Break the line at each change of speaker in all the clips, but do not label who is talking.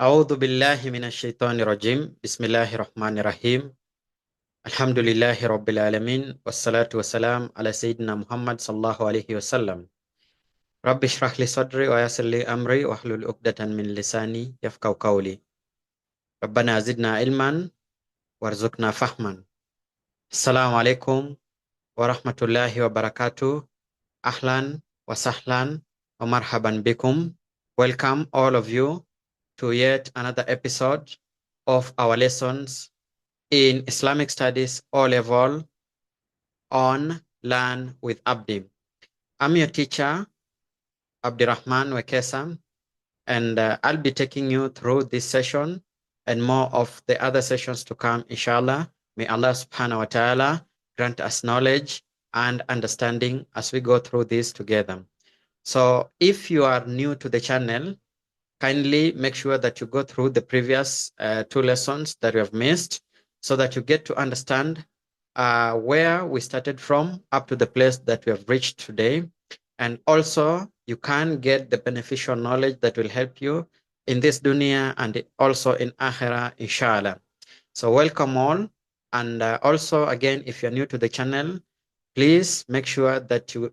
أعوذ بالله من الشيطان الرجيم بسم الله الرحمن الرحيم الحمد لله رب العالمين والصلاة والسلام على سيدنا محمد صلى الله عليه وسلم رب اشرح لي صدري ويسر لي أمري واحلل عقدة من لساني يفقهوا قولي ربنا زدنا علما وارزقنا فهما. السلام عليكم ورحمة الله وبركاته. أهلا وسهلا ومرحبا بكم. Welcome all of you to yet another episode of our lessons in Islamic Studies O-Level on Learn with Abdi. I'm your teacher, Abdirahman Wekesa, and I'll be taking you through this session and more of the other sessions to come, inshallah. May Allah subhanahu wa ta'ala grant us knowledge and understanding as we go through this together. So if you are new to the channel, kindly make sure that you go through the previous two lessons that you have missed so that you get to understand where we started from up to the place that we have reached today. And also, you can get the beneficial knowledge that will help you in this dunya and also in akhirah, inshallah. So welcome all. And also, again, if you're new to the channel, please make sure that you,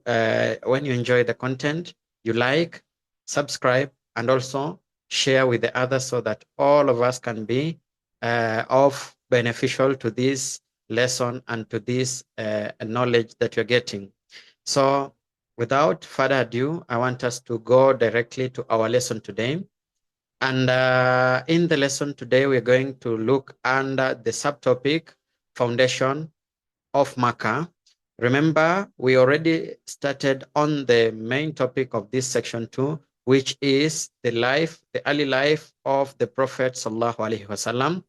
when you enjoy the content, you like, subscribe, and also share with the others so that all of us can be of beneficial to this lesson and to this knowledge that you're getting. So without further ado, I want us to go directly to our lesson today. And in the lesson today, we're going to look under the subtopic Foundation of Makkah. Remember, we already started on the main topic of this section 2, which is the early life of the Prophet Sallallahu Alaihi Wasallam.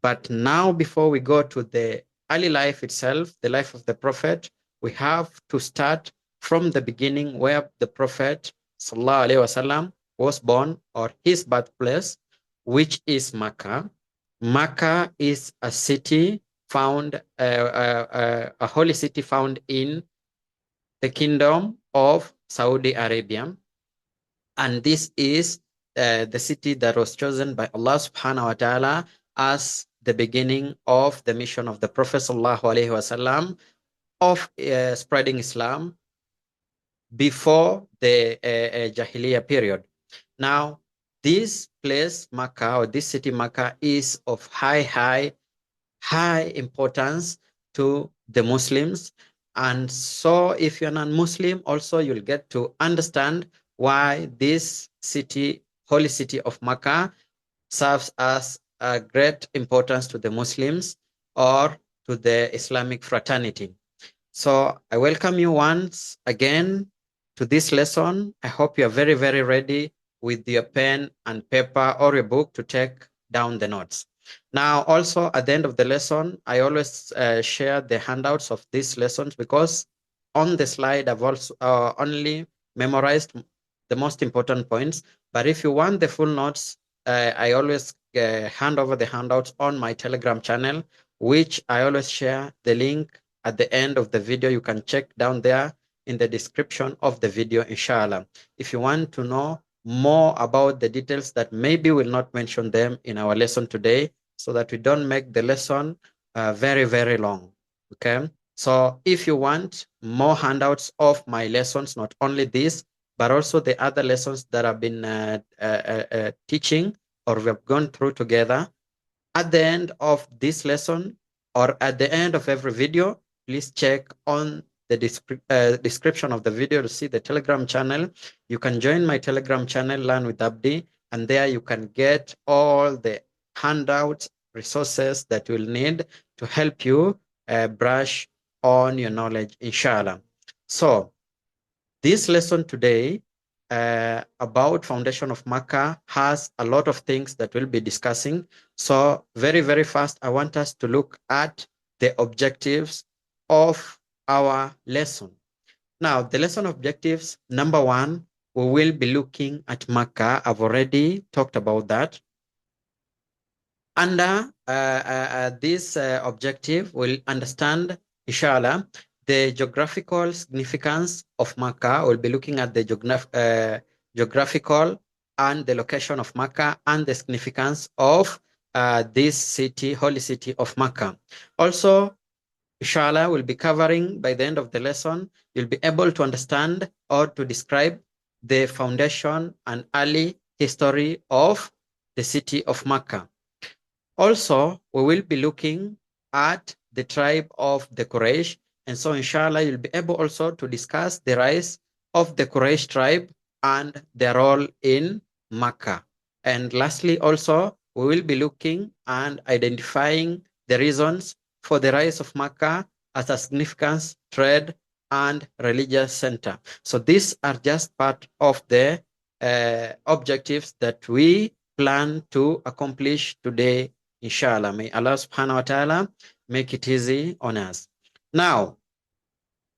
But now, before we go to the early life itself, the life of the Prophet, we have to start from the beginning where the Prophet Sallallahu Alaihi Wasallam was born, or his birthplace, which is Makkah. Makkah is a city found, a holy city found in the kingdom of Saudi Arabia. And this is the city that was chosen by Allah subhanahu wa ta'ala as the beginning of the mission of the Prophet sallallahu alaihi wasallam of spreading Islam before the Jahiliyyah period. Now, this place, Makkah, or this city, Makkah, is of high importance to the Muslims. And so if you're non-Muslim, also you'll get to understand why this city, holy city of Makkah, serves as a great importance to the Muslims or to the Islamic fraternity. So I welcome you once again to this lesson. I hope you're very, very ready with your pen and paper or your book to take down the notes. Now, also at the end of the lesson, I always share the handouts of these lessons because on the slide, I've also only memorized the most important points. But if you want the full notes, I always hand over the handouts on my Telegram channel, which I always share the link at the end of the video. You can check down there in the description of the video, inshallah. If you want to know more about the details that maybe we'll not mention them in our lesson today, so that we don't make the lesson very, very long, okay? So if you want more handouts of my lessons, not only this, but also the other lessons that I've been teaching or we've gone through together, at the end of this lesson or at the end of every video, please check on the description of the video to see the Telegram channel. You can join my Telegram channel, Learn with Abdi, and there you can get all the handouts, resources that you will need to help you brush on your knowledge, inshallah. So this lesson today about Foundation of Makkah has a lot of things that we'll be discussing. So very, very fast, I want us to look at the objectives of our lesson. Now, the lesson objectives, number one, we will be looking at Makkah. I've already talked about that. Under this objective, we'll understand, inshallah, the geographical significance of Makkah. We'll be looking at the geographical and the location of Makkah and the significance of this city, holy city of Makkah. Also, inshallah, we'll be covering by the end of the lesson, you'll be able to understand or to describe the foundation and early history of the city of Makkah. Also, we will be looking at the tribe of the Quraish. And so, inshallah, you'll be able also to discuss the rise of the Quraish tribe and their role in Makkah. And lastly, also, we will be looking and identifying the reasons for the rise of Makkah as a significant trade and religious center. So these are just part of the objectives that we plan to accomplish today, inshallah. May Allah subhanahu wa ta'ala make it easy on us. Now,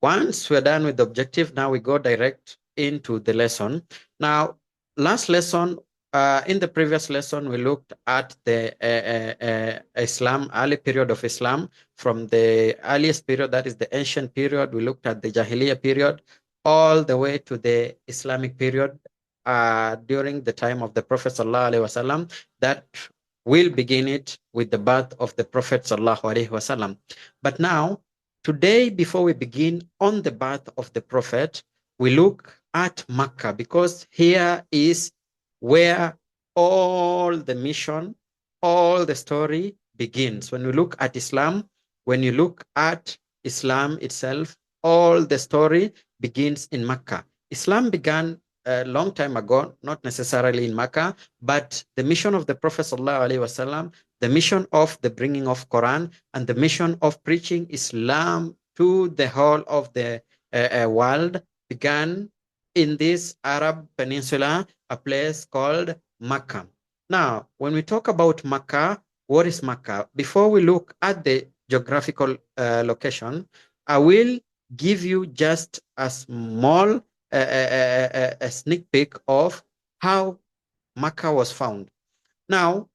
once we're done with the objective, now we go direct into the lesson. Now, last lesson, in the previous lesson, we looked at the Islam, early period of Islam. From the earliest period, that is the ancient period, we looked at the Jahiliyyah period, all the way to the Islamic period during the time of the Prophet ﷺ, that will begin it with the birth of the Prophet ﷺ. But now, today, before we begin on the birth of the Prophet, we look at Makkah, because here is where all the mission, all the story begins. When we look at Islam, when you look at Islam itself, all the story begins in Makkah. Islam began a long time ago, not necessarily in Makkah, but the mission of the Prophet ﷺ, the mission of the bringing of Quran, and the mission of preaching Islam to the whole of the world began in this Arab peninsula, a place called Makkah. Now, when we talk about Makkah, what is Makkah? Before we look at the geographical location, I will give you just a small a sneak peek of how Makkah was found. Now,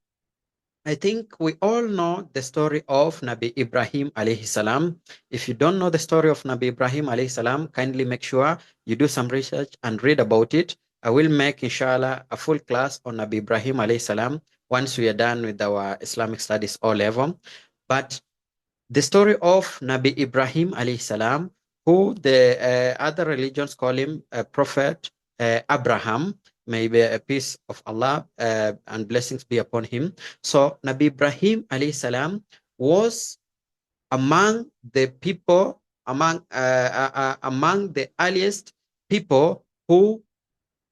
I think we all know the story of Nabi Ibrahim alayhi salam. If you don't know the story of Nabi Ibrahim alayhi salam, kindly make sure you do some research and read about it. I will make, inshallah, a full class on Nabi Ibrahim alayhi salam once we are done with our Islamic studies O level. But the story of Nabi Ibrahim alayhi salam, who the other religions call him Prophet Abraham, may be a peace of Allah and blessings be upon him. So Nabi Ibrahim alayhi salam was among the people, among the earliest people who,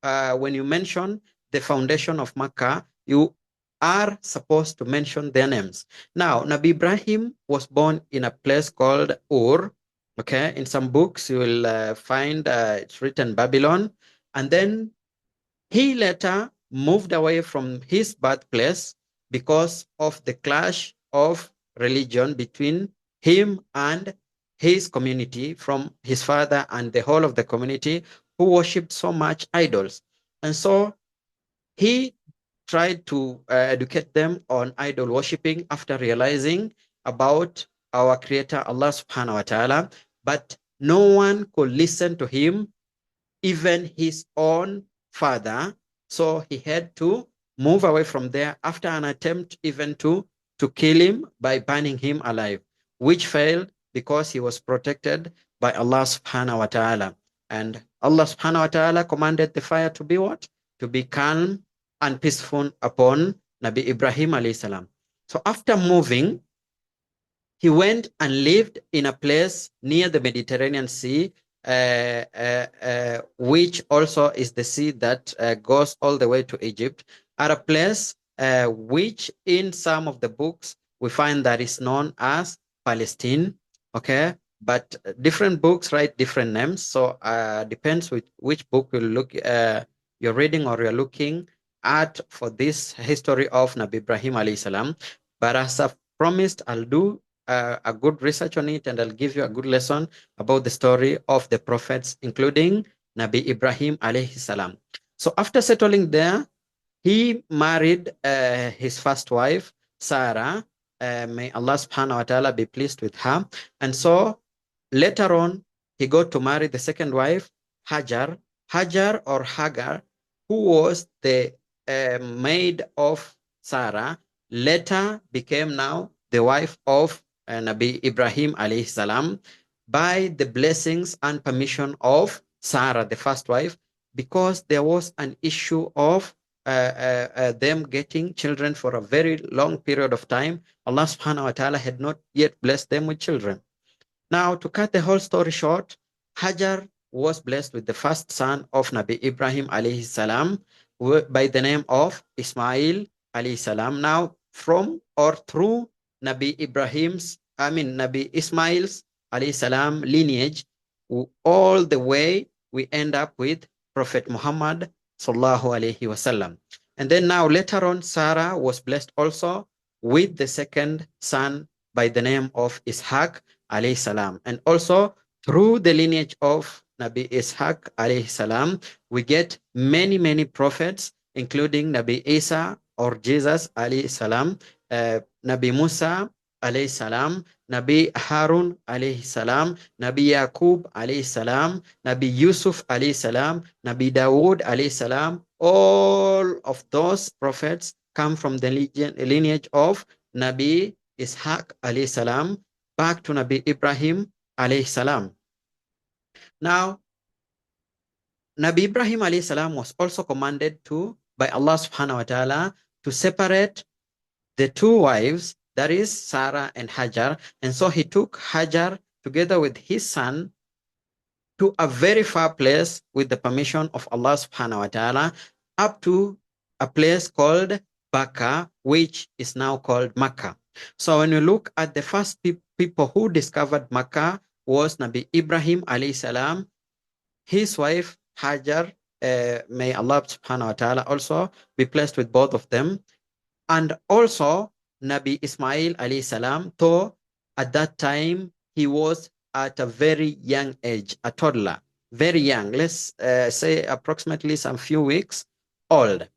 when you mention the foundation of Makkah, you are supposed to mention their names. Now, Nabi Ibrahim was born in a place called Ur. Okay, in some books you will find it's written Babylon. And then he later moved away from his birthplace because of the clash of religion between him and his community, from his father and the whole of the community who worshipped so much idols. And so he tried to educate them on idol worshipping after realizing about our creator Allah subhanahu wa ta'ala, but no one could listen to him, even his own father. So he had to move away from there after an attempt even to kill him by burning him alive, which failed because he was protected by Allah subhanahu wa ta'ala. And Allah subhanahu wa ta'ala commanded the fire to be what? To be calm and peaceful upon Nabi Ibrahim alayhi salam. So after moving, he went and lived in a place near the Mediterranean Sea, which also is the sea that goes all the way to Egypt, at a place which in some of the books we find that is known as Palestine. Okay, but different books write different names, so depends with which book you look you're reading or you're looking at for this history of Nabi Ibrahim alayhi salam. But as I've promised, I'll do a good research on it, and I'll give you a good lesson about the story of the prophets, including Nabi Ibrahim alayhi salam. So after settling there, he married his first wife, Sarah. May Allah subhanahu wa ta'ala be pleased with her. And so later on, he got to marry the second wife, Hajar. Hajar or Hagar, who was the maid of Sarah, later became now the wife of Nabi Ibrahim alayhi salam by the blessings and permission of Sarah, the first wife, because there was an issue of them getting children for a very long period of time. Allah subhanahu wa ta'ala had not yet blessed them with children. Now, to cut the whole story short, Hajar was blessed with the first son of Nabi Ibrahim alayhi salam by the name of Ismail alayhi salam. Now, from or through Nabi Ismail's alayhi salam lineage, all the way we end up with Prophet Muhammad sallallahu alayhi wasallam. And then now later on, Sarah was blessed also with the second son by the name of Ishaq alayhi salam. And also through the lineage of Nabi Ishaq alayhi salam, we get many, many prophets, including Nabi Isa or Jesus alayhi salam, Nabi Musa alayhi salam, Nabi Harun alayhi salam, Nabi Yaqub alayhi salam, Nabi Yusuf alayhi salam, Nabi Dawood alayhi salam. All of those prophets come from the lineage of Nabi Ishaq alayhi salam back to Nabi Ibrahim alayhi salam. Now, Nabi Ibrahim alayhi salam was also commanded by Allah subhanahu wa ta'ala to separate the two wives, that is Sarah and Hajar. And so he took Hajar together with his son to a very far place with the permission of Allah subhanahu wa ta'ala, up to a place called Makkah, which is now called Makkah. So when you look at the first people who discovered Makkah was Nabi Ibrahim alayhi salam, his wife Hajar, may Allah subhanahu wa ta'ala also be blessed with both of them, and also Nabi Ismail alayhi salam, though at that time he was at a very young age, a toddler, very young, let's say approximately some few weeks old.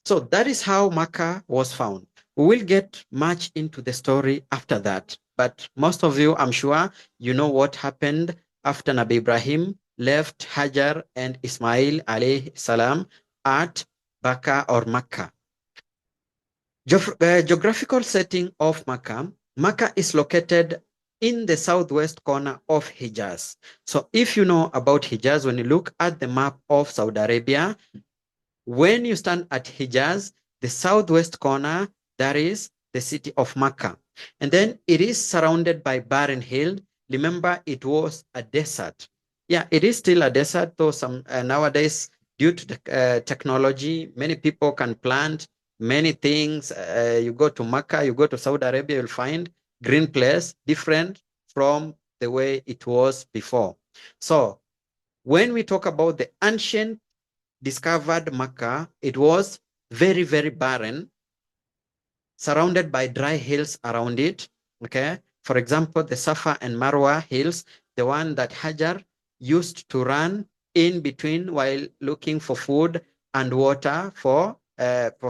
So that is how Makkah was found. We will get much into the story after that, but most of you, I'm sure, you know what happened after Nabi Ibrahim left Hajar and Ismail alayhi salam at Makkah or Makkah. Geographical setting of Makkah. Makkah is located in the southwest corner of Hijaz. So if you know about Hijaz, when you look at the map of Saudi Arabia, when you stand at Hijaz, the southwest corner, that is the city of Makkah. And then it is surrounded by barren hills. Remember, it was a desert. Yeah, it is still a desert, though some nowadays, due to the technology, many people can plant many things. You go to Makkah, you go to Saudi Arabia, you'll find green place different from the way it was before. So when we talk about the ancient discovered Makkah, it was very, very barren, surrounded by dry hills around it. Okay. For example, the Safa and Marwa hills, the one that Hajar used to run in between while looking for food and water for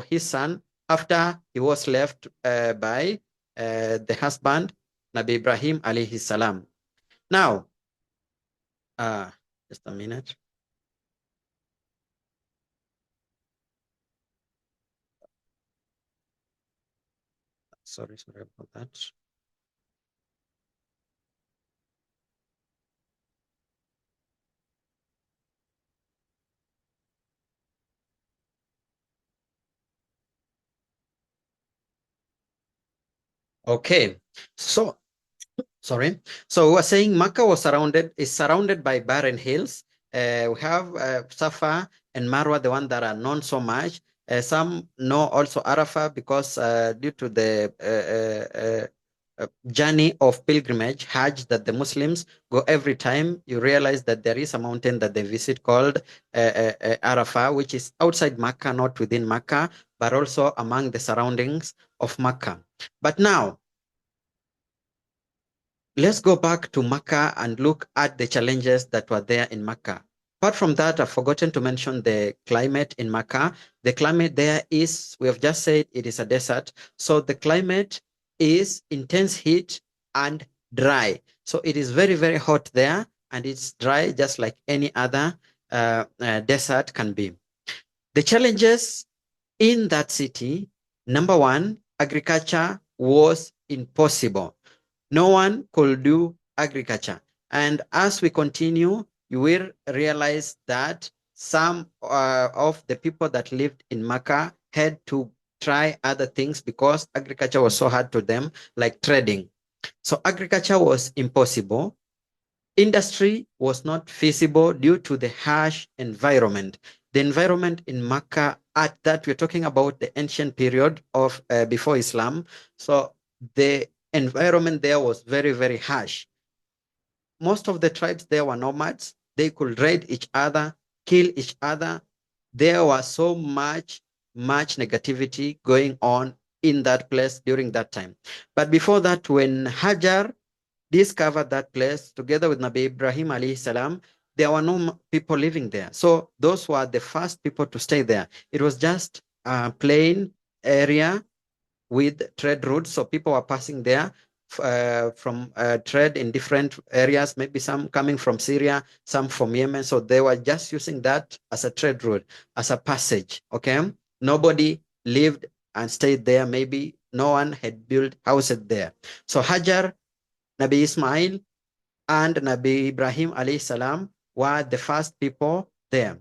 his son after he was left by the husband, Nabi Ibrahim alayhi salam. Now, just a minute. Sorry about that. Okay, so sorry. So we were saying Makkah is surrounded by barren hills. We have Safa and Marwa, the one that are known so much. Some know also Arafah because due to the journey of pilgrimage, Hajj, that the Muslims go every time, you realize that there is a mountain that they visit called Arafah, which is outside Makkah, not within Makkah, but also among the surroundings of Makkah. But now, let's go back to Makkah and look at the challenges that were there in Makkah. Apart from that, I've forgotten to mention the climate in Makkah. The climate there is, we have just said, it is a desert. So the climate is intense heat and dry. So it is very, very hot there, and it's dry just like any other desert can be. The challenges in that city, number one, agriculture was impossible. No one could do agriculture. And as we continue, you will realize that some of the people that lived in Makkah had to try other things because agriculture was so hard to them, like trading. So agriculture was impossible. Industry was not feasible due to the harsh environment. The environment in Makkah at that, we're talking about the ancient period of before Islam. So the environment there was very, very harsh. Most of the tribes there were nomads. They could raid each other, kill each other. There was so much negativity going on in that place during that time. But before that, when Hajar discovered that place together with Nabi Ibrahim alayhi salam, there were no people living there. So those were the first people to stay there. It was just a plain area with trade routes. So people were passing there from trade in different areas, maybe some coming from Syria, some from Yemen. So they were just using that as a trade route, as a passage. Okay. Nobody lived and stayed there. Maybe no one had built houses there. So Hajar, Nabi Ismail, and Nabi Ibrahim alayhi salam were the first people there.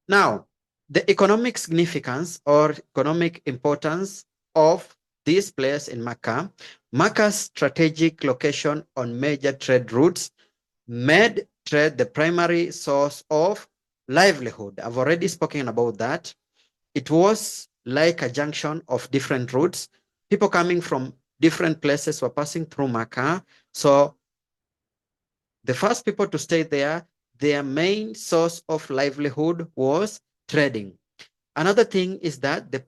Now, the economic significance or economic importance of this place in Makkah, Makkah's strategic location on major trade routes made trade the primary source of livelihood. I've already spoken about that. It was like a junction of different routes. People coming from different places were passing through Makkah. So the first people to stay there, their main source of livelihood was trading. Another thing is that the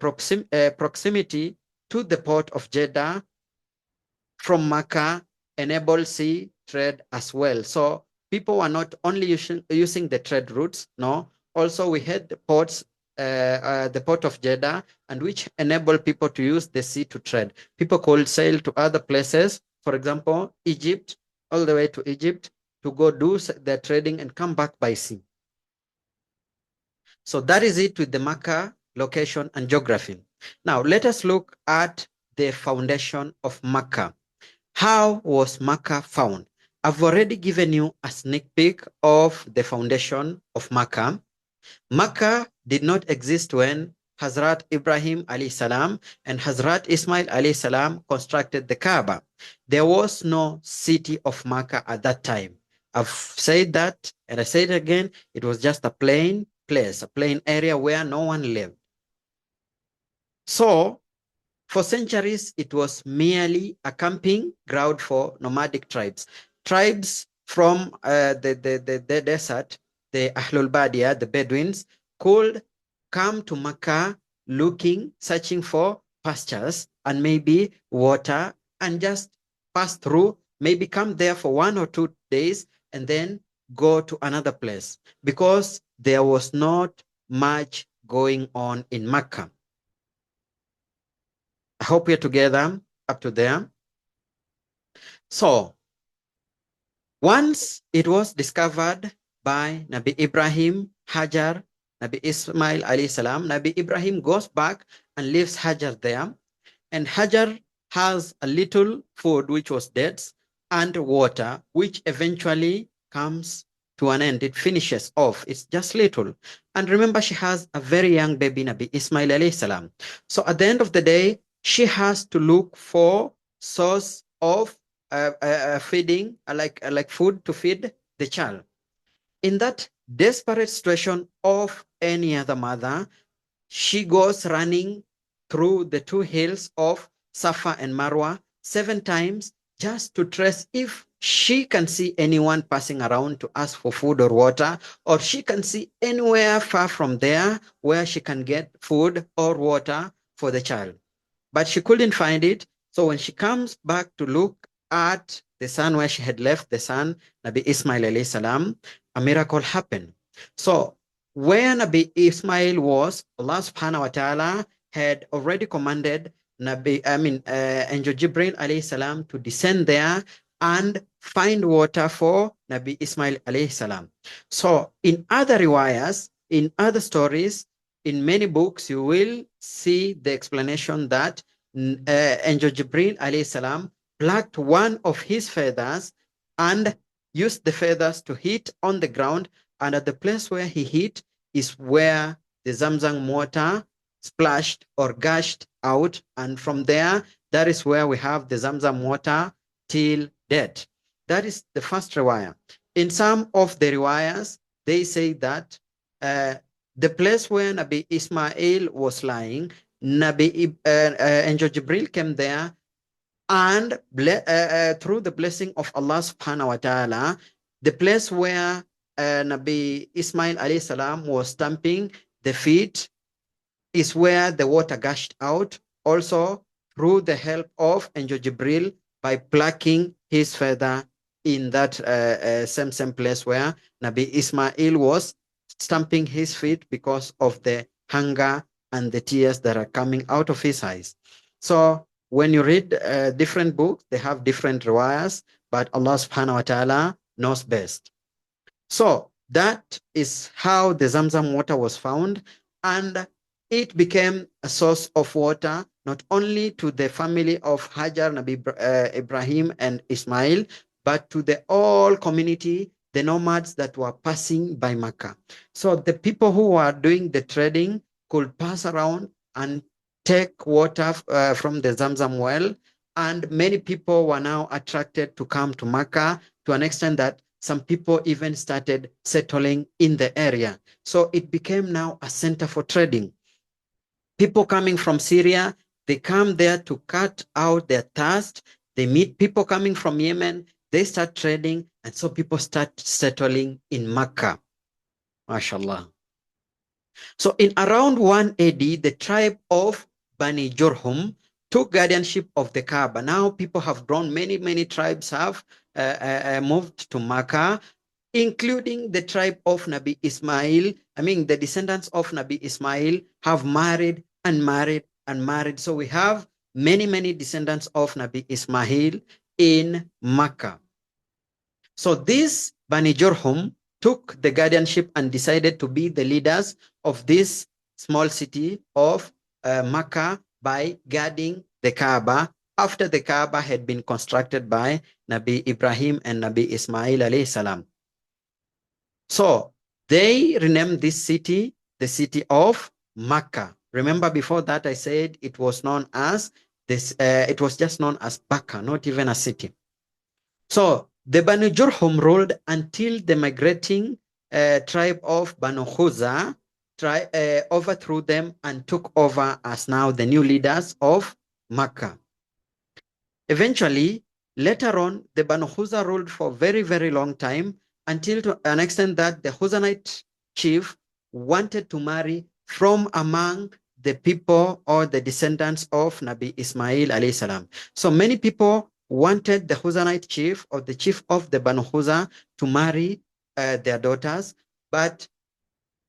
proximity to the port of Jeddah from Makkah enabled sea trade as well. So people were not only using the trade routes, no, also we had the ports, the port of Jeddah, and which enabled people to use the sea to trade. People could sail to other places, for example, Egypt, all the way to Egypt, to go do their trading and come back by sea. So that is it with the Makkah location and geography. Now let us look at the foundation of Makkah. How was Makkah found? I've already given you a sneak peek of the foundation of Makkah. Makkah did not exist when Hazrat Ibrahim alayhi salam and Hazrat Ismail alayhi salam constructed the Kaaba. There was no city of Makkah at that time. I've said that and I say it again, it was just a plain place, a plain area where no one lived. So for centuries, it was merely a camping ground for nomadic tribes. Tribes from the desert, the Ahlul Badia, the Bedouins, could come to Makkah looking, searching for pastures and maybe water and just pass through, maybe come there for 1 or 2 days and then go to another place because there was not much going on in Makkah. I hope we're together up to there. So, once it was discovered by Nabi Ibrahim, Hajar, Nabi Ismail alayhi salam, Nabi Ibrahim goes back and leaves Hajar there. And Hajar has a little food, which was dates, and water, which eventually comes to an end. It finishes off. It's just little. And remember, she has a very young baby, Nabi Ismail alayhi salam. So at the end of the day, she has to look for source of feeding, like food to feed the child. In that desperate situation of any other mother, she goes running through the 2 hills of Safa and Marwa 7 times just to trace if she can see anyone passing around to ask for food or water, or she can see anywhere far from there where she can get food or water for the child. But she couldn't find it. So when she comes back to look at the son where she had left the son, Nabi Ismail alayhi salam, a miracle happened. So where Nabi Ismail was, Allah subhanahu wa ta'ala had already commanded Angel Jibril alayhi salam to descend there and find water for Nabi Ismail alayhi salam. So in other riwayas, in other stories, in many books, you will see the explanation that Angel Jibril alayhi salam plucked one of his feathers and used the feathers to hit on the ground. And at the place where he hit is where the Zamzam water splashed or gushed out. And from there, that is where we have the Zamzam water till death. That is the first riwayah. In some of the riwayahs, they say that the place where Nabi Ismail was lying, Angel Jibril came there and through the blessing of Allah subhanahu wa ta'ala, the place where Nabi Ismail alayhi salam was stamping the feet is where the water gushed out, also through the help of Angel Jibril by plucking his feather in that same place where Nabi Ismail was stamping his feet because of the hunger and the tears that are coming out of his eyes. So when you read different books, they have different riwayas, but Allah subhanahu wa ta'ala knows best. So that is how the Zamzam water was found, and it became a source of water not only to the family of Hajar, Nabi Ibrahim and Ismail, but to the whole community, the nomads that were passing by Makkah. So the people who were doing the trading could pass around and take water from the Zamzam well, and many people were now attracted to come to Makkah to an extent that some people even started settling in the area. So it became now a center for trading. People coming from Syria, they come there to cut out their thirst. They meet people coming from Yemen, they start trading, and so people start settling in Makkah. MashaAllah. So in around 1 AD, the tribe of Bani Jurhum took guardianship of the Kaaba. Now people have grown, many tribes have moved to Makkah, including the tribe of Nabi Ismail. I mean, the descendants of Nabi Ismail have married and married and married. So we have many descendants of Nabi Ismail in Makkah. So these Bani Jurhum took the guardianship and decided to be the leaders of this small city of Makkah by guarding the Kaaba after the Kaaba had been constructed by Nabi Ibrahim and Nabi Ismail alayhi salam. So they renamed this city the city of Makkah. Remember before that I said it was known as this, it was just known as Makkah, not even a city. So the Bani Jurhum ruled until the migrating tribe of Banu Khuza overthrew them and took over as now the new leaders of Makkah. Eventually, later on, the Banu Khuza ruled for a very long time until to an extent that the Khuzanite chief wanted to marry from among the people or the descendants of Nabi Ismail alayhi salam. So many people wanted the Khuzanite chief or the chief of the Banu Khuza to marry their daughters, but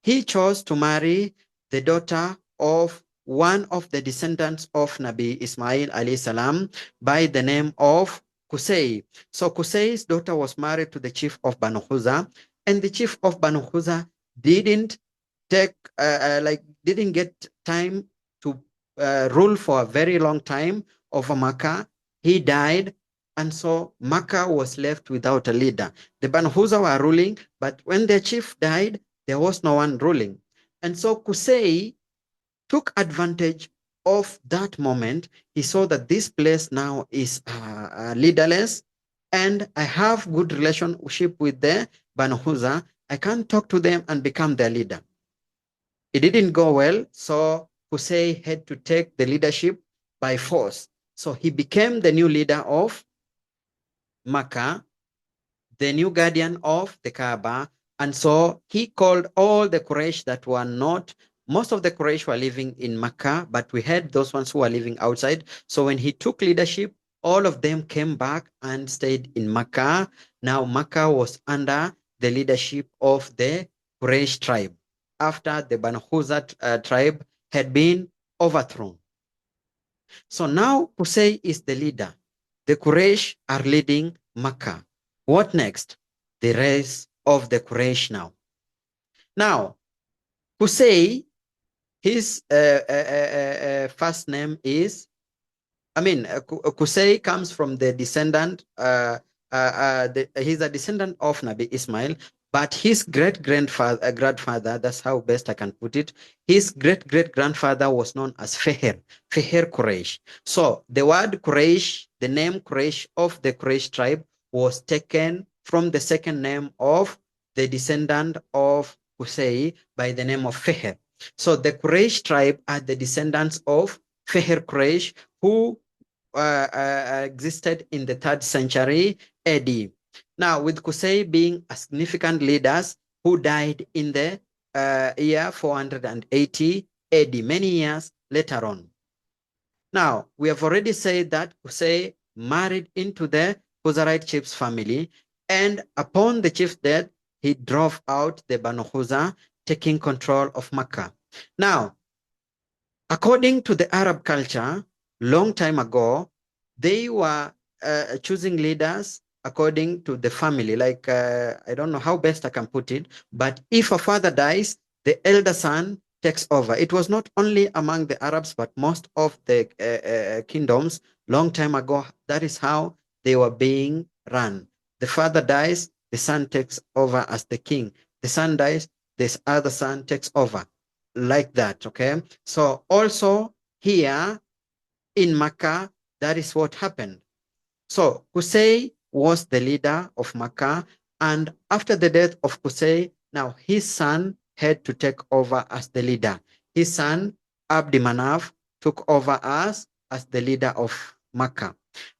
he chose to marry the daughter of one of the descendants of Nabi Ismail alayhi salam by the name of Qusay. So Qusay's daughter was married to the chief of Banu Khuza, and the chief of Banu Khuza didn't didn't get time to rule for a very long time over Makkah. He died, and so Makkah was left without a leader. The Banu Khuza were ruling, but when their chief died, there was no one ruling. And so Qusay took advantage of that moment. He saw that this place now is leaderless, and I have good relationship with the Banu Khuza. I can talk to them and become their leader. It didn't go well, so Qusay had to take the leadership by force. So he became the new leader of Makkah, the new guardian of the Kaaba, and so he called all the Quraish that were not, most of the Quraish were living in Makkah, but we had those ones who were living outside. So when he took leadership, all of them came back and stayed in Makkah. Now Makkah was under the leadership of the Quraish tribe after the Banu Khuza tribe had been overthrown. So now Qusay is the leader. The Quraysh are leading Makkah. What next? The rise of the Quraysh now. Now, Qusay His first name is, Qusay comes from the descendant, he's a descendant of Nabi Ismail, but his grandfather, that's how best I can put it, his great-great-grandfather was known as Fihr Quraish. So the word Quraish, the name Quraish of the Quraish tribe was taken from the second name of the descendant of Qusay by the name of Fihr. So the Quraish tribe are the descendants of Fihr Quraish, who existed in the 3rd century AD. Now, with Qusay being a significant leader who died in the year 480 AD, many years later on. Now, we have already said that Qusay married into the Khuzarite chief's family, and upon the chief's death, he drove out the Banu Khuzar, taking control of Makkah. Now, according to the Arab culture, long time ago, they were choosing leaders according to the family. Like, I don't know how best I can put it, but if a father dies, the elder son takes over. It was not only among the Arabs, but most of the kingdoms long time ago. That is how they were being run. The father dies, the son takes over as the king. The son dies, this other son takes over, like that. Okay, so also here in Makkah, that is what happened. So Qusay was the leader of Makkah, and after the death of Qusay, now his son had to take over as the leader. His son Abdi Manaf took over as the leader of Makkah.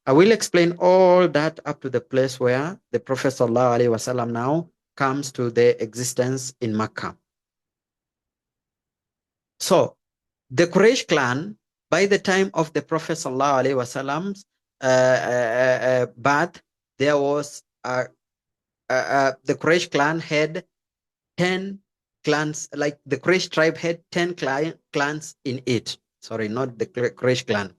I will explain all that up to the place where the Prophet ﷺ now comes to the existence in Makkah. So the Quraysh clan, by the time of the Prophet ﷺ's birth, there was the Quraysh clan had 10 clans, like the Quraysh tribe had 10 clans in it. Sorry, not the Quraysh clan.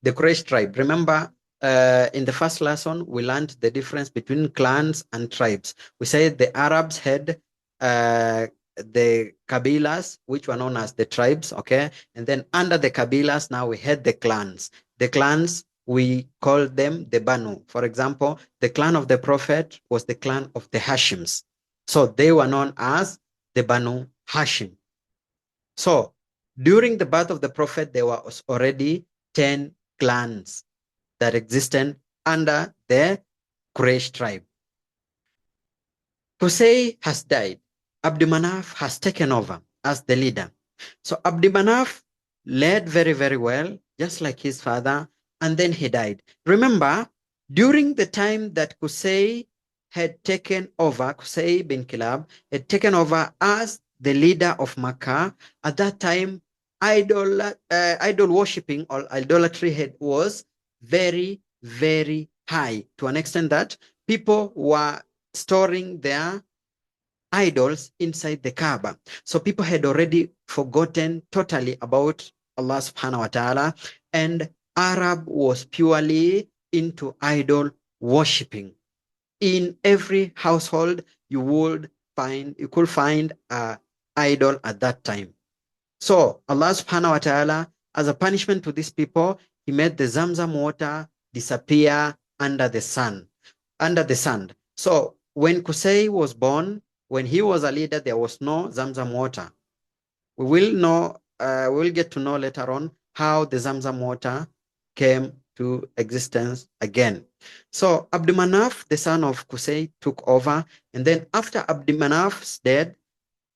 The Quraysh tribe. Remember, in the first lesson, we learned the difference between clans and tribes. We said the Arabs had the Kabilas, which were known as the tribes, okay? And then under the Kabilas, now we had the clans. The clans, we called them the Banu. For example, the clan of the Prophet was the clan of the Hashims. So they were known as the Banu Hashim. So during the birth of the Prophet, there was already 10 clans that existed under the Quraysh tribe. Qusay has died. Abdi Manaf has taken over as the leader. So Abdi Manaf led very, very well, just like his father, and then he died. Remember, during the time that Qusay had taken over, Qusay bin Kilab had taken over as the leader of Makkah, at that time, idol worshipping or idolatry was very, very high, to an extent that people were storing their idols inside the Kaaba. So people had already forgotten totally about Allah subhanahu wa ta'ala, and Arab was purely into idol worshipping. In every household, you could find an idol at that time. So Allah subhanahu wa ta'ala, as a punishment to these people, he made the Zamzam water disappear under the sand. So when Qusay was born, when he was a leader, there was no Zamzam water. We will get to know later on how the Zamzam water came to existence again. So Abdi Manaf, the son of Qusay, took over, and then after Abdi Manaf's death,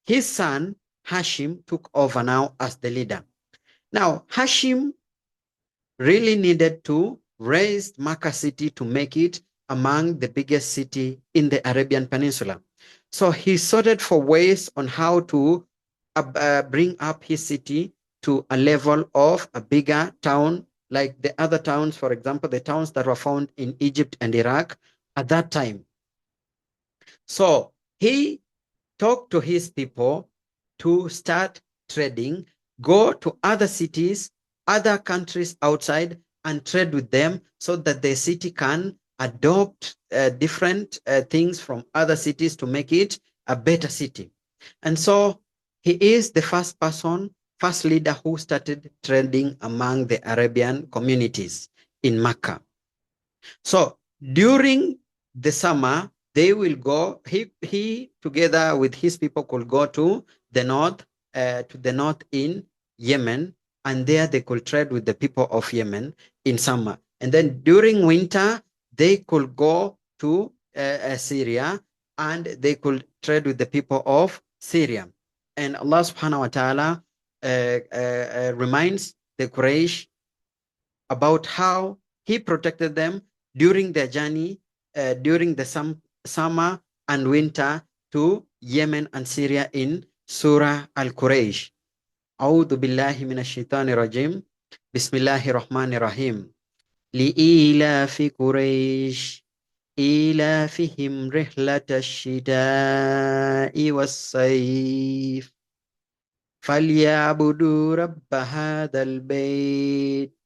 his son Hashim took over now as the leader. Now Hashim really needed to raise Makkah city to make it among the biggest city in the Arabian Peninsula. So he sorted for ways on how to bring up his city to a level of a bigger town, like the other towns, for example, the towns that were found in Egypt and Iraq at that time. So he talked to his people to start trading, go to other cities, other countries outside, and trade with them so that the city can adopt different things from other cities to make it a better city. And so he is the first person first leader who started trading among the Arabian communities in Makkah. So during the summer, they will go, he together with his people could go to the north in Yemen, and there they could trade with the people of Yemen in summer. And then during winter, they could go to Syria, and they could trade with the people of Syria. And Allah subhanahu wa ta'ala reminds the Quraish about how he protected them during their journey during the summer and winter to Yemen and Syria in Surah Al-Quraish. أعوذ بالله من الشيطان الرجيم بسم الله الرحمن الرحيم لإيلاف قريش إيلافهم رحلة الشتاء والصيف فليعبدوا رب هذا البيت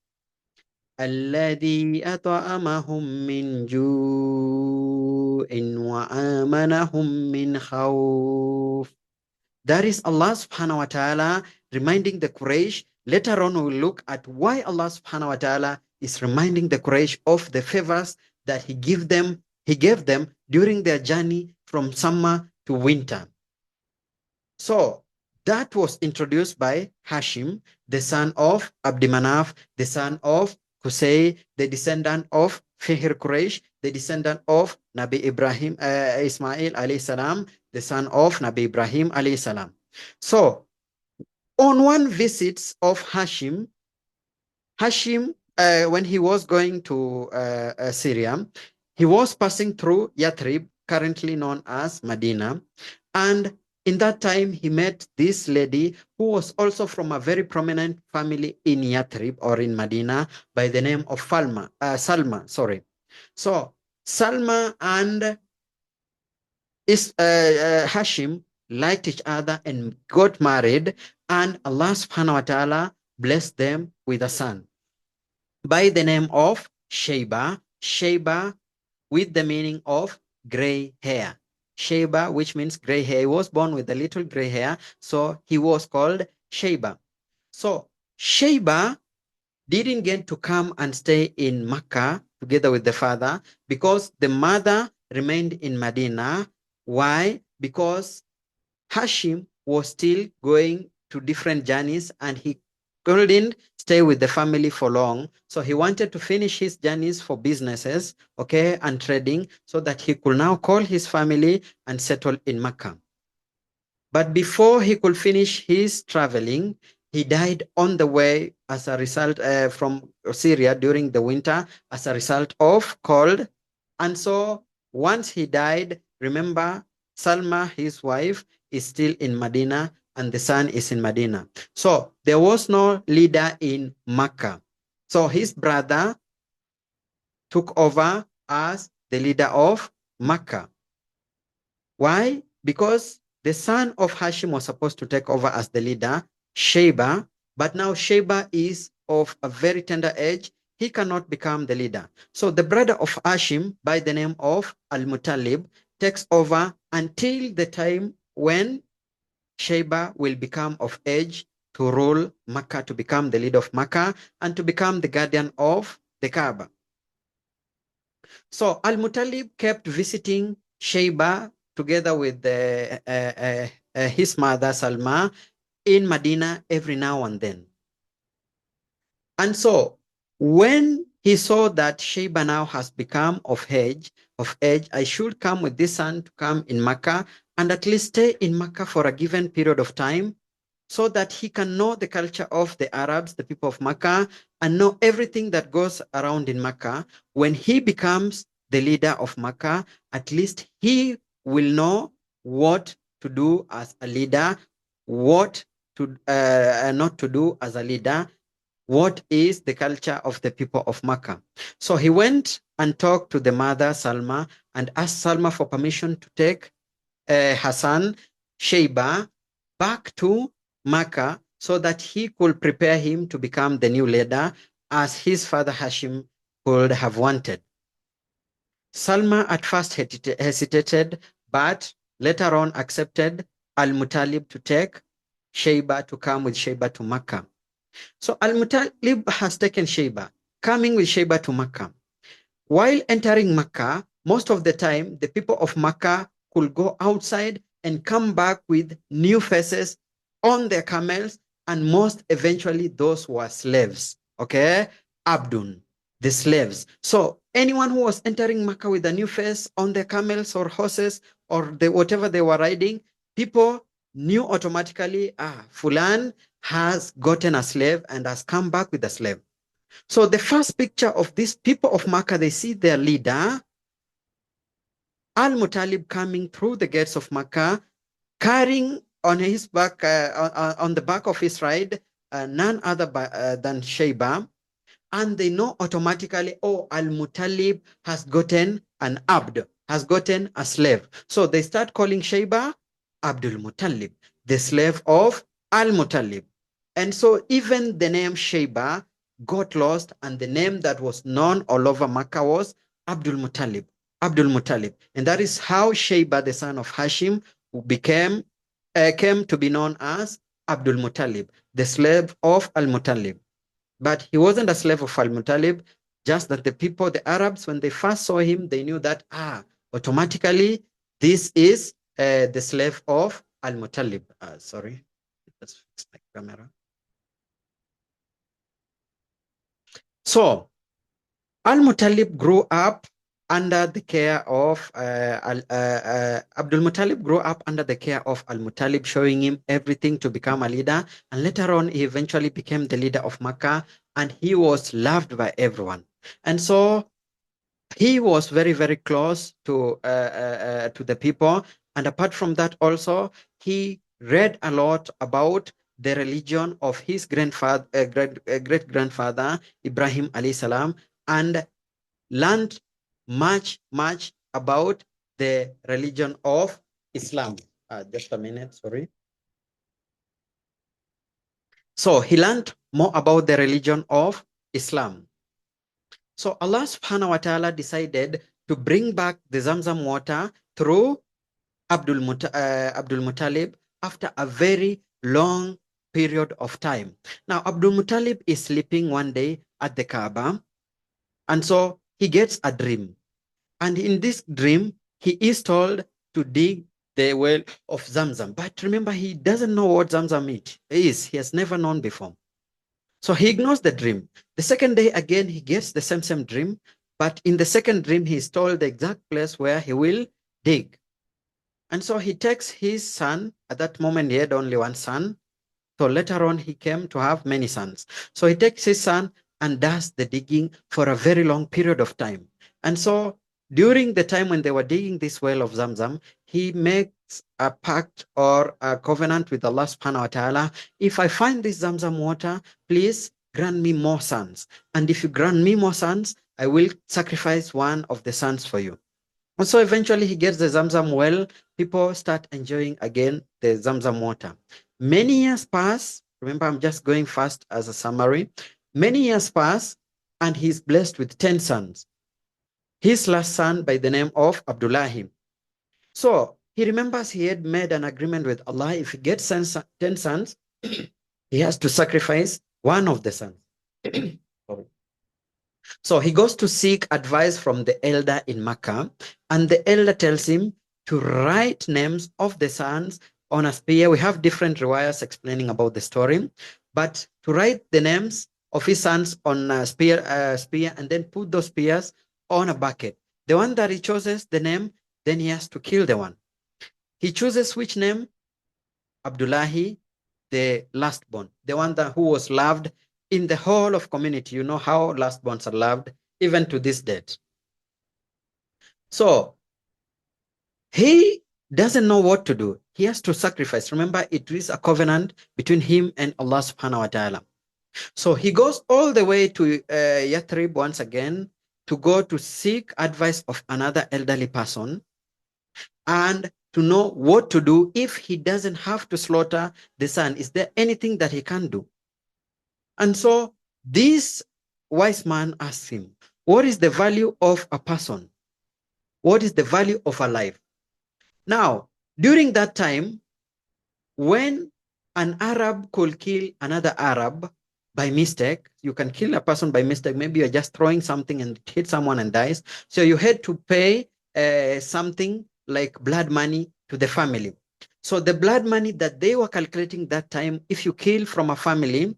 الذي أطعمهم من جوع وآمنهم من خوف. That is Allah subhanahu wa ta'ala reminding the Quraysh. Later on, we will look at why Allah subhanahu wa ta'ala is reminding the Quraysh of the favors that He gave them during their journey from summer to winter. So that was introduced by Hashim, the son of Abdi Manaf, the son of Qusay, the descendant of Fihr Quraish, the descendant of Nabi Ibrahim, Ismail alayhi salam, the son of Nabi Ibrahim alayhi salam. So on one visit of Hashim, when he was going to Syria, he was passing through Yathrib, currently known as Medina, and in that time, he met this lady who was also from a very prominent family in Yathrib or in Medina by the name of Salma. So Salma and Hashim liked each other and got married, and Allah subhanahu wa ta'ala blessed them with a son by the name of Sheba with the meaning of gray hair. Sheba, which means gray hair. He was born with a little gray hair, so he was called Sheba. So Sheba didn't get to come and stay in Makkah together with the father because the mother remained in Medina. Why? Because Hashim was still going to different journeys and he couldn't stay with the family for long. So he wanted to finish his journeys for businesses, okay, and trading so that he could now call his family and settle in Makkah. But before he could finish his traveling, he died on the way as a result from Syria during the winter as a result of cold. And so once he died, remember, Salma, his wife, is still in Medina and the son is in Medina. So there was no leader in Makkah. So his brother took over as the leader of Makkah. Why? Because the son of Hashim was supposed to take over as the leader, Sheba, but now Sheba is of a very tender age. He cannot become the leader. So the brother of Hashim, by the name of Al-Muttalib, takes over until the time when Sheba will become of age to rule Makkah, to become the leader of Makkah, and to become the guardian of the Kaaba. So Al-Muttalib kept visiting Sheba together with his mother Salma in Medina every now and then. And so when he saw that Sheba now has become of age, I should come with this son to come in Makkah and at least stay in Makkah for a given period of time so that he can know the culture of the Arabs, the people of Makkah, and know everything that goes around in Makkah. When he becomes the leader of Makkah, at least he will know what to do as a leader, what to not to do as a leader, what is the culture of the people of Makkah. So he went and talked to the mother, Salma, and asked Salma for permission to take Hassan, Sheba, back to Makkah so that he could prepare him to become the new leader as his father Hashim could have wanted. Salma at first hesitated, but later on accepted Al-Muttalib to take Shayba to come with Shayba to Makkah. So Al-Muttalib has taken Shayba, coming with Shayba to Makkah. While entering Makkah, most of the time, the people of Makkah could go outside and come back with new faces on their camels, and most eventually those were slaves. Okay? Abdun, the slaves. So anyone who was entering Makkah with a new face on their camels or horses or whatever they were riding, people knew automatically, Fulan has gotten a slave and has come back with a slave. So the first picture of these people of Makkah, they see their leader, Al-Muttalib, coming through the gates of Makkah, carrying on his back, on the back of his ride, none other than Shayba. And they know automatically, oh, Al-Muttalib has gotten an Abd, has gotten a slave. So they start calling Shayba Abdul Muttalib, the slave of Al-Muttalib. And so even the name Shayba got lost, and the name that was known all over Makkah was Abdul Muttalib. Abdul Muttalib. And that is how Shayba, the son of Hashim, came to be known as Abdul Muttalib, the slave of Al-Muttalib. But he wasn't a slave of Al-Muttalib, just that the people, the Arabs, when they first saw him, they knew that, automatically, this is the slave of Al-Muttalib. Sorry, let's fix my camera. So, Al-Muttalib grew up under the care of Abdul Muttalib grew up under the care of Al-Muttalib, showing him everything to become a leader. And later on, he eventually became the leader of Makkah, and he was loved by everyone. And so he was very, very close to the people. And apart from that, also, he read a lot about the religion of his grandfather, great-grandfather, Ibrahim alayhi salam, and learned much about the religion of Islam. Just a minute, sorry. So he learned more about the religion of Islam. So Allah subhanahu wa ta'ala decided to bring back the Zamzam water through Abdul Muttalib after a very long period of time. Now, Abdul Muttalib is sleeping one day at the Kaaba, and so he gets a dream. And in this dream, he is told to dig the well of Zamzam. But remember, he doesn't know what Zamzam is. He has never known before. So he ignores the dream. The second day, again, he gets the same dream. But in the second dream, he is told the exact place where he will dig. And so he takes his son. At that moment, he had only one son. So later on, he came to have many sons. So he takes his son and does the digging for a very long period of time. And so during the time when they were digging this well of Zamzam, he makes a pact or a covenant with Allah subhanahu wa ta'ala. If I find this Zamzam water, please grant me more sons. And if you grant me more sons, I will sacrifice one of the sons for you. And so eventually he gets the Zamzam well. People start enjoying again the Zamzam water. Many years pass. Remember, I'm just going fast as a summary. Many years pass, and he's blessed with 10 sons. His last son by the name of Abdullahi. So he remembers he had made an agreement with Allah. If he gets 10 sons, he has to sacrifice one of the sons. So he goes to seek advice from the elder in Makkah, and the elder tells him to write names of the sons on a spear. We have different riwayas explaining about the story, but to write the names of his sons on a spear, and then put those spears on a bucket. The one that he chooses the name, then he has to kill the one. He chooses which name? Abdullahi, the lastborn, the one who was loved in the whole of community. You know how lastborns are loved even to this date. So he doesn't know what to do. He has to sacrifice. Remember, it is a covenant between him and Allah subhanahu wa ta'ala. So he goes all the way to Yathrib once again to go to seek advice of another elderly person and to know what to do if he doesn't have to slaughter the son. Is there anything that he can do? And so this wise man asks him, what is the value of a person? What is the value of a life? Now, during that time, when an Arab could kill another Arab by mistake. You can kill a person by mistake. Maybe you're just throwing something and it hits someone and dies. So you had to pay something like blood money to the family. So the blood money that they were calculating that time, if you kill from a family,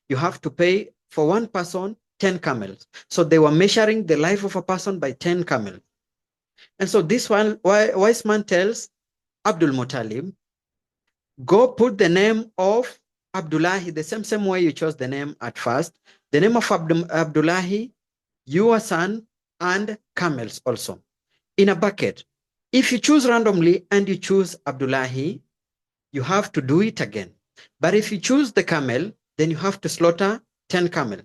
you have to pay for one person 10 camels. So they were measuring the life of a person by 10 camels. And so this one, wise man tells Abdul Muttalib, go put the name of Abdullahi, the same way you chose the name at first, the name of Abdullahi, your son, and camels also, in a bucket. If you choose randomly and you choose Abdullahi, you have to do it again. But if you choose the camel, then you have to slaughter 10 camels.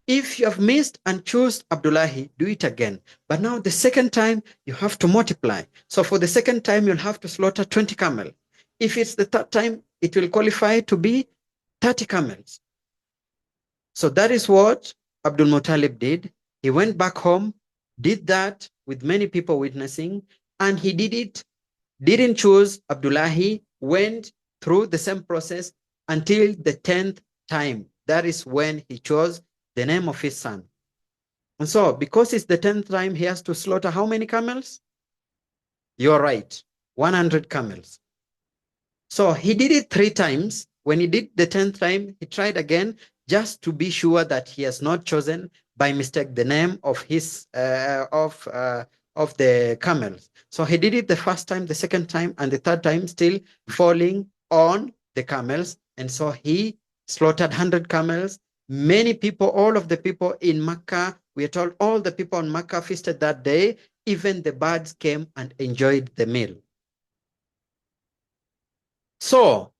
If you have missed and choose Abdullahi, do it again. But now the second time, you have to multiply. So for the second time, you'll have to slaughter 20 camels. If it's the third time, it will qualify to be 30 camels. So that is what Abdul Muttalib did. He went back home, did that with many people witnessing, and he didn't choose Abdullahi, went through the same process until the 10th time. That is when he chose the name of his son. And so, because it's the 10th time, he has to slaughter how many camels? You're right, 100 camels. So he did it 3 times. When he did the 10th time, he tried again just to be sure that he has not chosen by mistake the name of his of the camels. So he did it the first time, the second time, and the third time, still falling on the camels. And so he slaughtered 100 camels. Many people, all of the people in Makkah, we are told all the people in Makkah feasted that day. Even the birds came and enjoyed the meal. So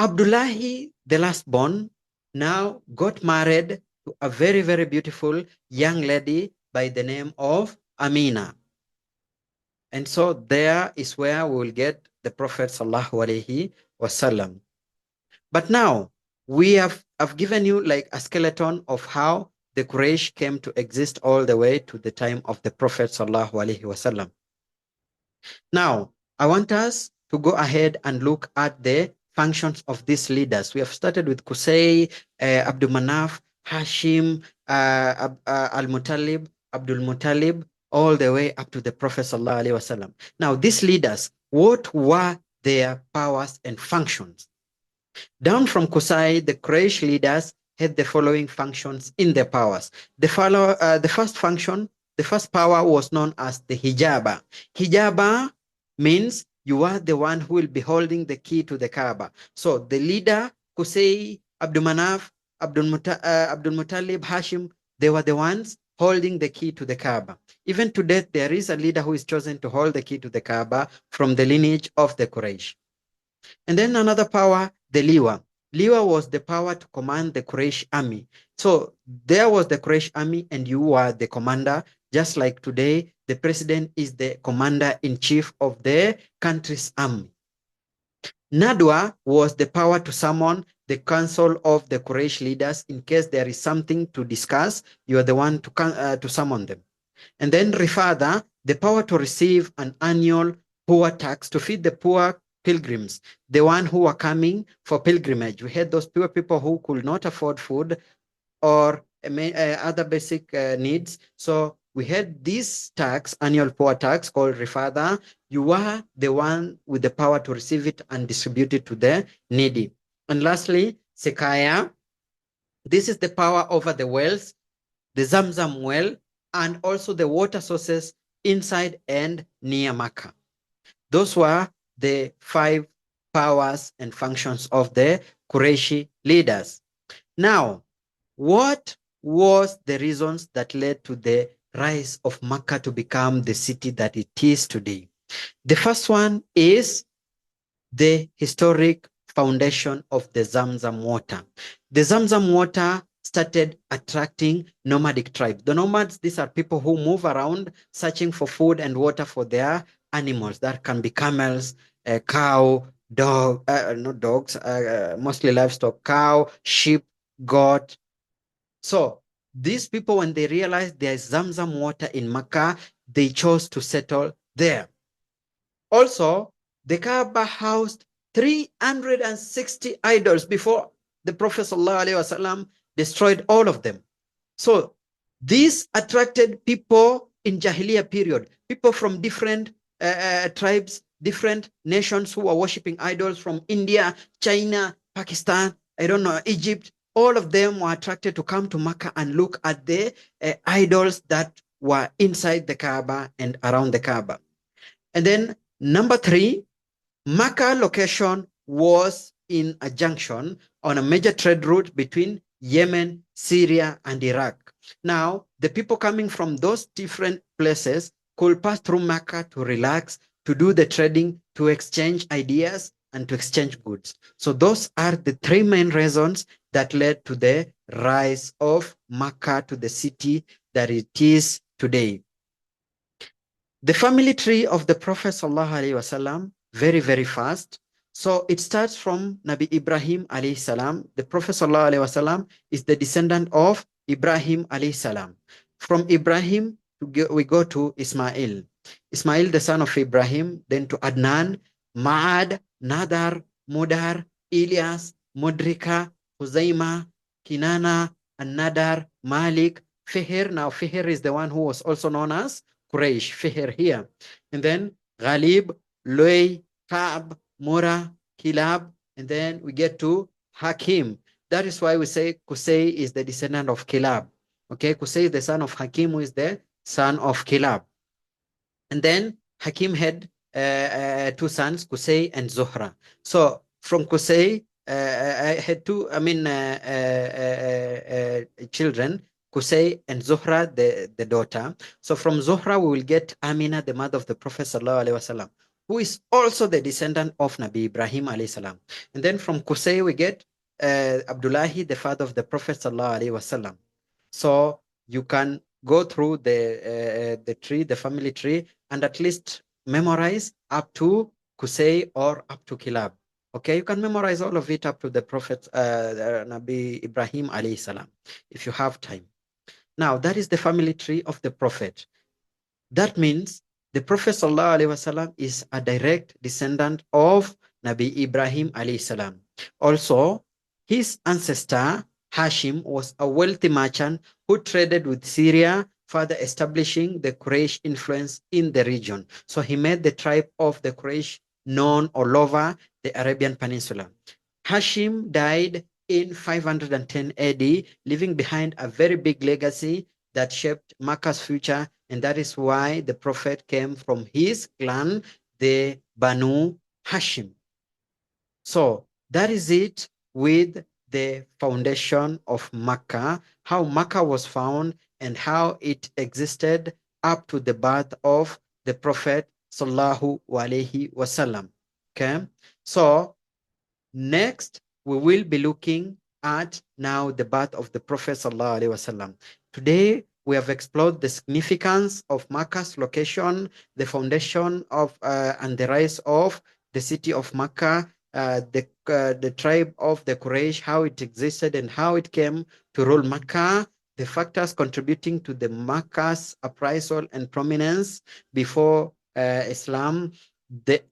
Abdullahi, the last born, now got married to a very, very beautiful young lady by the name of Amina. And so there is where we will get the Prophet Sallallahu Alaihi Wasallam. But now I've given you like a skeleton of how the Quraish came to exist all the way to the time of the Prophet Sallallahu Alaihi Wasallam. Now, I want us to go ahead and look at the functions of these leaders. We have started with Qusay, Abdul Manaf, Hashim, Al-Muttalib, Abdul Muttalib, all the way up to the Prophet Sallallahu Alaihi Wasallam. Now, these leaders, what were their powers and functions? Down from Qusay, the Quraysh leaders had the following functions in their powers. The first function, the first power was known as the Hijaba. Hijaba means you are the one who will be holding the key to the Kaaba. So the leader, Qusay, Abdul Manaf, Abdul Muttalib, Hashim, they were the ones holding the key to the Kaaba. Even today, there is a leader who is chosen to hold the key to the Kaaba from the lineage of the Quraish. And then another power, the Liwa. Liwa was the power to command the Quraish army. So there was the Quraish army and you were the commander. Just like today, the president is the commander-in-chief of the country's army. Nadwa was the power to summon the council of the Quraysh leaders in case there is something to discuss. You are the one to summon them. And then Rifadha, the power to receive an annual poor tax to feed the poor pilgrims, the one who were coming for pilgrimage. We had those poor people who could not afford food or other basic needs. So we had this tax, annual poor tax called Rifadha. You were the one with the power to receive it and distribute it to the needy. And lastly, Siqaya. This is the power over the wells, the Zamzam well, and also the water sources inside and near Makkah. Those were the 5 powers and functions of the Quraishi leaders. Now, what was the reasons that led to the rise of Makkah to become the city that it is today? The first one is the historic foundation of the Zamzam water. The Zamzam water started attracting nomadic tribes. The nomads, these are people who move around searching for food and water for their animals. That can be camels, cow, dog, not dogs, mostly livestock, cow, sheep, goat. So these people, when they realized there is Zamzam water in Makkah, they chose to settle there. Also, the Kaaba housed 360 idols before the Prophet ﷺ destroyed all of them. So this attracted people in Jahiliyyah period, people from different tribes, different nations who are worshipping idols from India, China, Pakistan, I don't know, Egypt. All of them were attracted to come to Makkah and look at the idols that were inside the Kaaba and around the Kaaba. And then number 3, Makkah location was in a junction on a major trade route between Yemen, Syria, and Iraq. Now, the people coming from those different places could pass through Makkah to relax, to do the trading, to exchange ideas, and to exchange goods. So those are the 3 main reasons that led to the rise of Makkah to the city that it is today. The family tree of the Prophet ﷺ, very, very fast. So it starts from Nabi Ibrahim alayhi salam. The Prophet ﷺ is the descendant of Ibrahim alayhi salam. From Ibrahim, we go to Ismail. Ismail, the son of Ibrahim, then to Adnan, Ma'ad, Nadar, Mudar, Ilyas, Mudrika, Huzaima, Kinana, An-Nadar, Malik, Fihr. Now Fihr is the one who was also known as Quraish, Fihr here. And then Ghalib, Luay, Kaab, Mura, Kilab, and then we get to Hakim. That is why we say Qusay is the descendant of Kilab. Okay, Qusay is the son of Hakim, who is the son of Kilab. And then Hakim had 2 sons, Qusay and Zuhra. So from Qusay, I had 2, children, Qusay and Zuhra, the daughter. So from Zuhra, we will get Amina, the mother of the Prophet ﷺ, who is also the descendant of Nabi Ibrahim ﷺ. And then from Qusay, we get Abdullahi, the father of the Prophet ﷺ. So you can go through the tree, the family tree, and at least memorize up to Qusay or up to Kilab. Okay, you can memorize all of it up to the Prophet Nabi Ibrahim alayhi salam, if you have time. Now, that is the family tree of the Prophet. That means the Prophet sallallahu alaihi wasallam is a direct descendant of Nabi Ibrahim alayhi salam. Also, his ancestor Hashim was a wealthy merchant who traded with Syria, further establishing the Quraish influence in the region. So he made the tribe of the Quraish known all over the Arabian Peninsula. Hashim died in 510 AD, leaving behind a very big legacy that shaped Makkah's future, and that is why the Prophet came from his clan, the Banu Hashim. So that is it with the foundation of Makkah, how Makkah was found and how it existed up to the birth of the Prophet Sallallahu Alaihi Wasallam. Okay, so next we will be looking at now the birth of the Prophet Sallallahu Alaihi Wasallam. Today we have explored the significance of Makkah's location, the foundation of and the rise of the city of Makkah, the tribe of the Quraish, how it existed and how it came to rule Makkah, the factors contributing to the Makkah's uprisal and prominence before Islam, the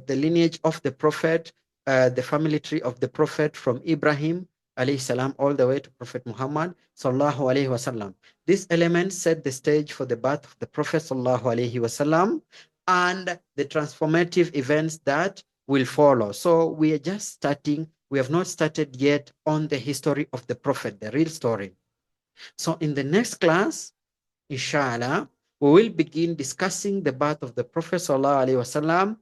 lineage of the Prophet, the family tree of the Prophet from Ibrahim alayhi salam all the way to Prophet Muhammad sallallahu alayhi wasallam. These elements set the stage for the birth of the Prophet sallallahu alayhi wasallam and the transformative events that will follow. So we are just starting. We have not started yet on the history of the Prophet, the real story. So in the next class, inshallah, we will begin discussing the birth of the Prophet sallallahu alaihi wasallam,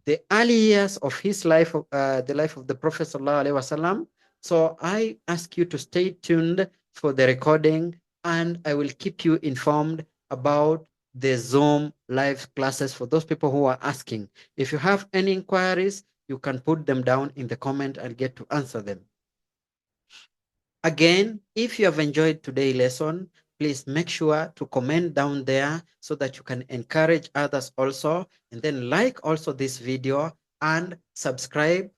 the early years of his life, the life of the Prophet sallallahu alaihi wasallam. So I ask you to stay tuned for the recording, and I will keep you informed about the Zoom live classes for those people who are asking. If you have any inquiries, you can put them down in the comment. I'll get to answer them. Again, if you have enjoyed today's lesson, please make sure to comment down there so that you can encourage others also, and then like also this video and subscribe.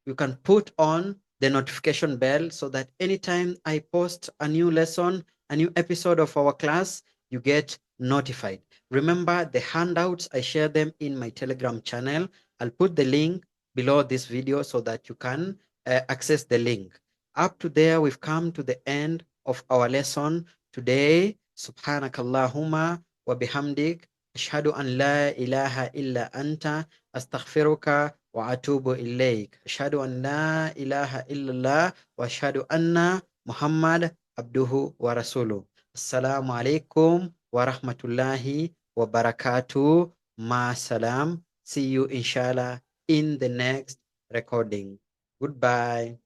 You can put on the notification bell so that anytime I post a new lesson, a new episode of our class, you get notified. Remember the handouts, I share them in my Telegram channel. I'll put the link below this video so that you can access the link. Up to there, we've come to the end of our lesson today. Subhanakallahumma wa bihamdik. Ashhadu an la ilaha illa anta. Astaghfiruka wa atubu ilayk. Ashhadu an la ilaha illallah wa ashhadu anna Muhammad abduhu wa rasuluh. Assalamu alaikum wa rahmatullahi wa barakatuh. Ma salam. See you inshallah in the next recording. Goodbye.